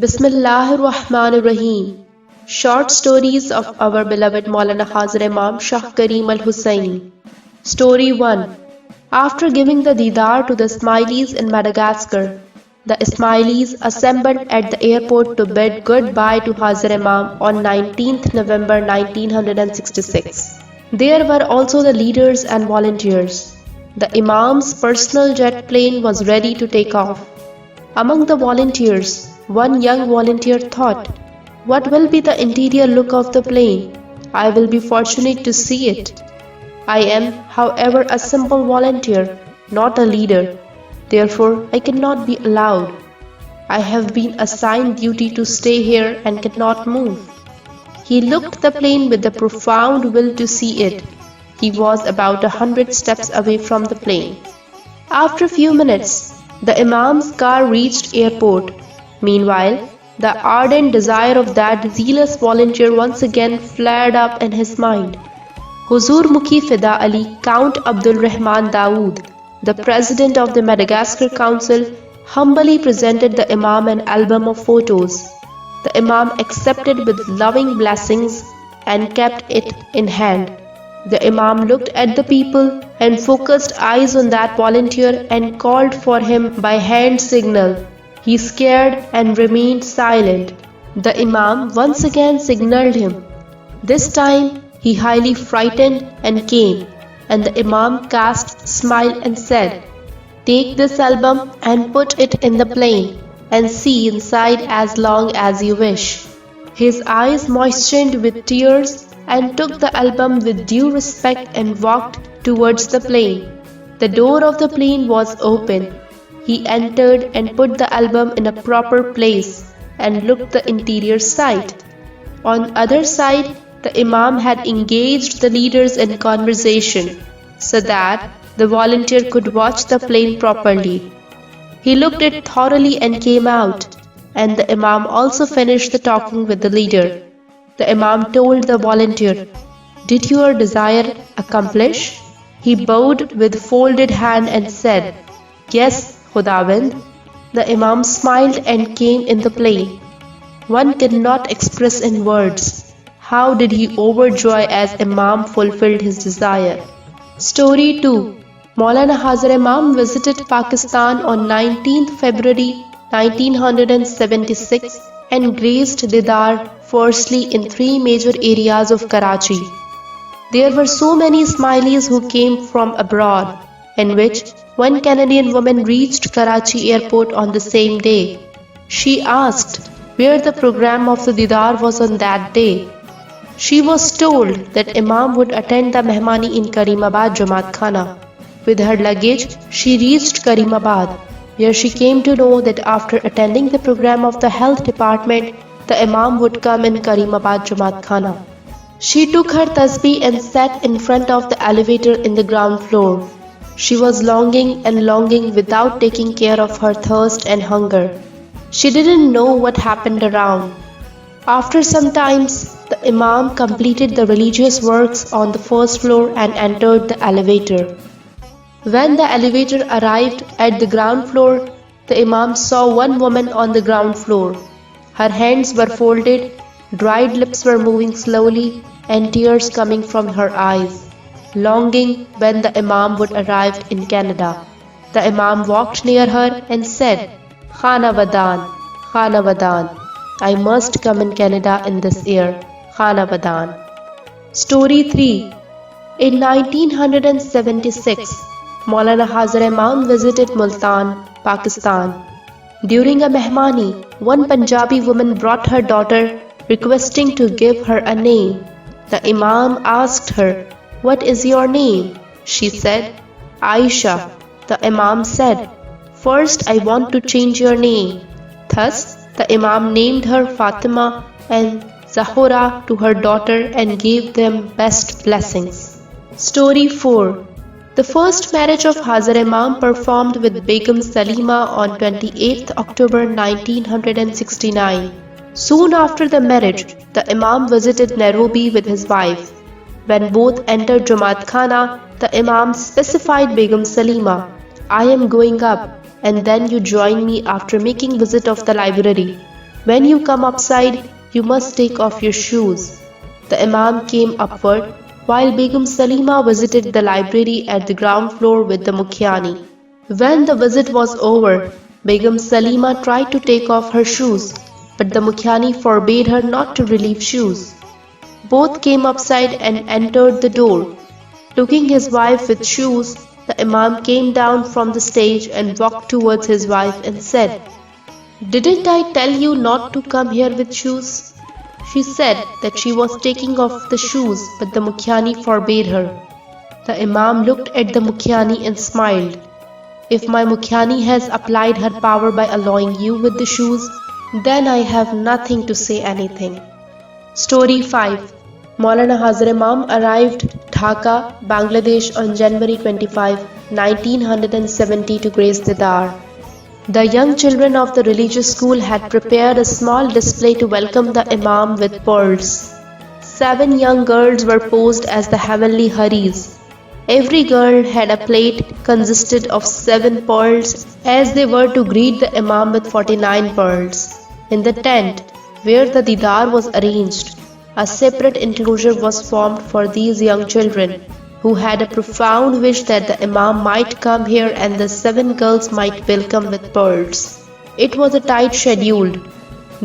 Bismillahir Rahmanir Rahim. Short stories of our beloved Maulana Hazar Imam Shah Karim Al Hussaini. Story 1. After giving the Deedar to the Ismailis in Madagascar, the Ismailis assembled at the airport to bid goodbye to Hazar Imam on 19th November 1966. There were also the leaders and volunteers. The Imam's personal jet plane was ready to take off. Among the volunteers, one young volunteer thought, "What will be the interior look of the plane? I will be fortunate to see it. I am, however, a simple volunteer, not a leader. Therefore, I cannot be allowed. I have been assigned duty to stay here and cannot move." He looked the plane with a profound will to see it. He was about 100 steps away from the plane. After a few minutes, the Imam's car reached airport. Meanwhile, the ardent desire of that zealous volunteer once again flared up in his mind. Huzur Mukhi Fida Ali Count Abdul Rahman Dawood, the president of the Madagascar Council, humbly presented the Imam an album of photos. The Imam accepted with loving blessings and kept it in hand. The Imam looked at the people and focused eyes on that volunteer and called for him by hand signal. He scared and remained silent. The Imam once again signaled him. This time he highly frightened and came, and the Imam cast a smile and said, "Take this album and put it in the plane and see inside as long as you wish." His eyes moistened with tears and took the album with due respect and walked towards the plane. The door of the plane was open. He entered and put the album in a proper place and looked the interior side. On the other side, the Imam had engaged the leaders in conversation so that the volunteer could watch the plane properly. He looked it thoroughly and came out, and the Imam also finished the talking with the leader. The Imam told the volunteer, "Did your desire accomplish?" He bowed with folded hand and said, "Yes, Khudawand." The Imam smiled and came in the plane. One cannot express in words how did he overjoy as Imam fulfilled his desire. Story 2. Maulana Hazar Imam visited Pakistan on 19th February 1976 and graced Deedar firstly in 3 major areas of Karachi. There were so many Ismailis who came from abroad, in which one Canadian woman reached Karachi airport on the same day. She asked where the program of the Deedar was on that day. She was told that Imam would attend the Mehmani in Karim Aga Jamaat Khana. With her luggage, she reached Karim Aga, where she came to know that after attending the program of the health department, the Imam would come in Karim Aga Jamaat Khana. She took her tasbih and sat in front of the elevator in the ground floor. She was longing and longing without taking care of her thirst and hunger. She didn't know what happened around. After some time, the Imam completed the religious works on the first floor and entered the elevator. When the elevator arrived at the ground floor, the Imam saw one woman on the ground floor. Her hands were folded, dried lips were moving slowly, and tears coming from her eyes, longing when the Imam would arrive in Canada. The Imam walked near her and said, "Khana Vadan, Khana Vadan, I must come in Canada in this year, Khana Vadan." Story 3. In 1976, Maulana Hazar Imam visited Multan, Pakistan. During a Mehmani, one Punjabi woman brought her daughter requesting to give her a name. The Imam asked her, "What is your name?" She said, "Aisha." The Imam said, "First I want to change your name." Thus, the Imam named her Fatima and Zahura to her daughter and gave them best blessings. Story 4. The first marriage of Hazar Imam performed with Begum Salima on 28th October 1969. Soon after the marriage, the Imam visited Nairobi with his wife. When both entered Jamaat Khana, the Imam specified Begum Salima, "I am going up, and then you join me after making visit of the library." When you come upside, you must take off your shoes. The Imam came upward, while Begum Salima visited the library at the ground floor with the Mukhiyani. When the visit was over, Begum Salima tried to take off her shoes, but the Mukhiyani forbade her not to relieve shoes. Both came upside and entered the door. Looking his wife with shoes, the Imam came down from the stage and walked towards his wife and said, "Didn't I tell you not to come here with shoes?" She said that she was taking off the shoes, but the Mukhiyani forbade her. The Imam looked at the Mukhiyani and smiled. "If my Mukhiyani has applied her power by allowing you with the shoes, then I have nothing to say anything." Story 5. Maulana Hazar Imam arrived Dhaka, Bangladesh on January 25, 1970 to grace Deedar. The young children of the religious school had prepared a small display to welcome the Imam with pearls. 7 young girls were posed as the heavenly Haris. Every girl had a plate consisted of 7 pearls, as they were to greet the Imam with 49 pearls. In the tent where the Deedar was arranged, a separate enclosure was formed for these young children, who had a profound wish that the Imam might come here and the 7 girls might welcome with pearls. It was a tight schedule.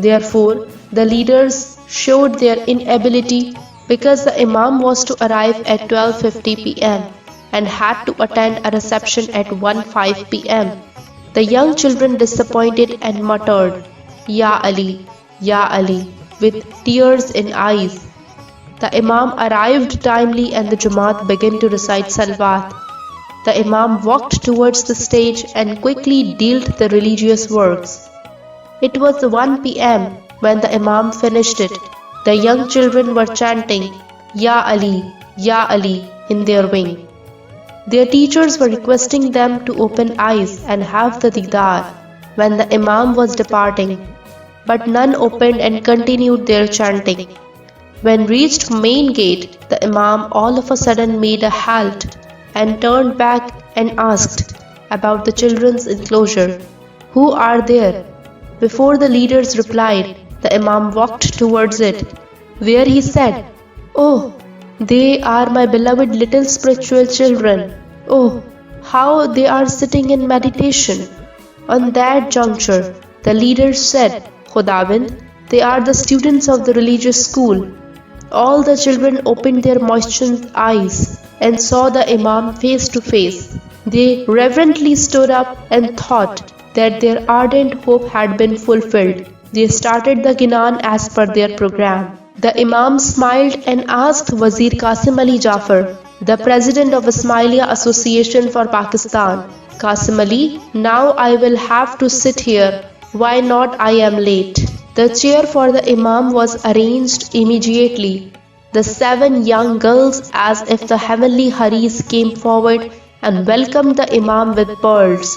Therefore, the leaders showed their inability because the Imam was to arrive at 12:50 p.m. and had to attend a reception at 1:05 p.m. The young children disappointed and muttered, "Ya Ali, Ya Ali," with tears in eyes. The Imam arrived timely and the Jamaat began to recite Salawat. The Imam walked towards the stage and quickly dealt the religious works. It was 1 p.m. when the Imam finished it. The young children were chanting, "Ya Ali, Ya Ali," in their wing. Their teachers were requesting them to open eyes and have the Deedar when the Imam was departing, but none opened and continued their chanting. When reached main gate, the Imam all of a sudden made a halt and turned back and asked about the children's enclosure, "Who are there?" Before the leaders replied, the Imam walked towards it, where he said, "Oh, they are my beloved little spiritual children. Oh, how they are sitting in meditation." On that juncture, the leaders said, "Khudabind, they are the students of the religious school." All the children opened their moistened eyes and saw the Imam face to face. They reverently stood up and thought that their ardent hope had been fulfilled. They started the Ginan as per their program. The Imam smiled and asked Wazir Qasim Ali Jafar, the president of Ismaili Association for Pakistan, "Qasim Ali, now I will have to sit here. Why not? I am late." The chair for the Imam was arranged immediately. The 7 young girls, as if the heavenly Haris, came forward and welcomed the Imam with pearls.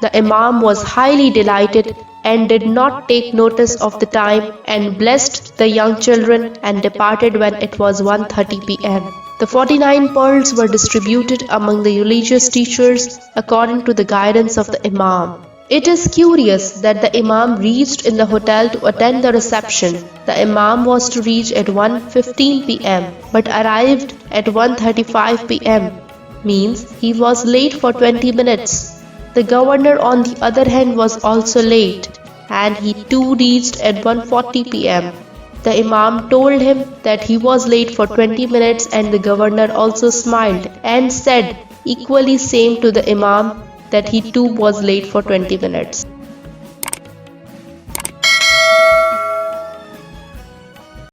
The Imam was highly delighted and did not take notice of the time and blessed the young children and departed when it was 1:30 p.m. The 49 pearls were distributed among the religious teachers according to the guidance of the Imam. It is curious that the Imam reached in the hotel to attend the reception. The Imam was to reach at 1:15 p.m. but arrived at 1:35 p.m. Means he was late for 20 minutes. The governor on the other hand was also late, and he too reached at 1:40 p.m. The Imam told him that he was late for 20 minutes and the governor also smiled and said equally same to the Imam that he too was late for 20 minutes.